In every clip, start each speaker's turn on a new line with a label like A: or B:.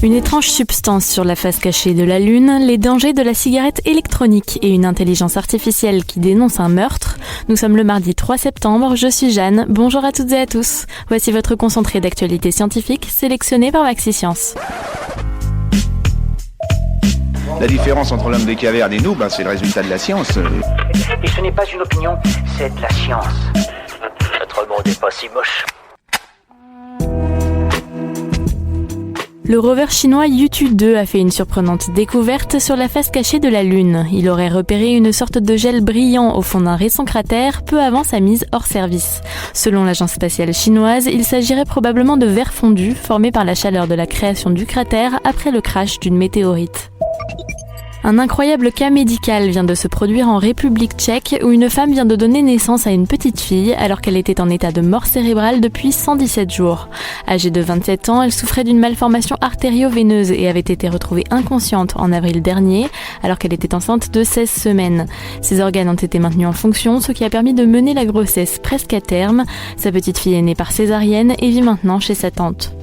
A: Une étrange substance sur la face cachée de la Lune, les dangers de la cigarette électronique et une intelligence artificielle qui dénonce un meurtre. Nous sommes le mardi 3 septembre, je suis Jeanne, bonjour à toutes et à tous. Voici votre concentré d'actualité scientifique sélectionné par MaxiScience.
B: La différence entre l'homme des cavernes et nous, c'est le résultat de la science.
C: Et ce n'est pas une opinion, c'est de la science. Notre monde n'est pas si moche.
A: Le rover chinois Yutu 2 a fait une surprenante découverte sur la face cachée de la Lune. Il aurait repéré une sorte de gel brillant au fond d'un récent cratère peu avant sa mise hors service. Selon l'agence spatiale chinoise, il s'agirait probablement de verre fondu formé par la chaleur de la création du cratère après le crash d'une météorite. Un incroyable cas médical vient de se produire en République tchèque où une femme vient de donner naissance à une petite fille alors qu'elle était en état de mort cérébrale depuis 117 jours. Âgée de 27 ans, elle souffrait d'une malformation artério-veineuse et avait été retrouvée inconsciente en avril dernier alors qu'elle était enceinte de 16 semaines. Ses organes ont été maintenus en fonction, ce qui a permis de mener la grossesse presque à terme. Sa petite fille est née par césarienne et vit maintenant chez sa tante.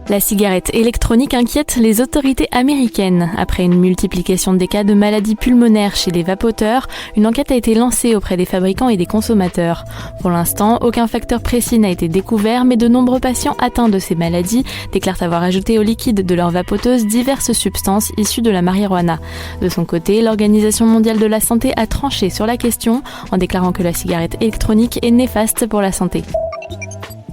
A: La cigarette électronique inquiète les autorités américaines. Après une multiplication des cas de maladies pulmonaires chez les vapoteurs, une enquête a été lancée auprès des fabricants et des consommateurs. Pour l'instant, aucun facteur précis n'a été découvert, mais de nombreux patients atteints de ces maladies déclarent avoir ajouté au liquide de leur vapoteuse diverses substances issues de la marijuana. De son côté, l'Organisation mondiale de la santé a tranché sur la question en déclarant que la cigarette électronique est néfaste pour la santé.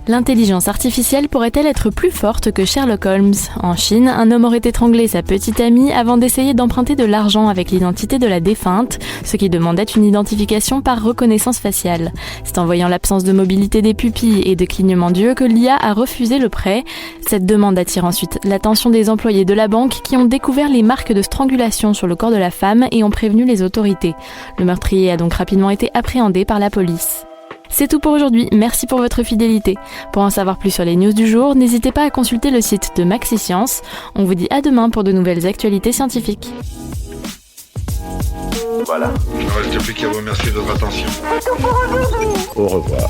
A: L'intelligence artificielle pourrait-elle être plus forte que Sherlock Holmes ? En Chine, un homme aurait étranglé sa petite amie avant d'essayer d'emprunter de l'argent avec l'identité de la défunte, ce qui demandait une identification par reconnaissance faciale. C'est en voyant l'absence de mobilité des pupilles et de clignement d'yeux que l'IA a refusé le prêt. Cette demande attire ensuite l'attention des employés de la banque qui ont découvert les marques de strangulation sur le corps de la femme et ont prévenu les autorités. Le meurtrier a donc rapidement été appréhendé par la police. C'est tout pour aujourd'hui, merci pour votre fidélité. Pour en savoir plus sur les news du jour, n'hésitez pas à consulter le site de MaxiScience. On vous dit à demain pour de nouvelles actualités scientifiques.
D: Voilà.
E: Il ne reste plus qu'à vous remercier de votre attention.
D: Au revoir.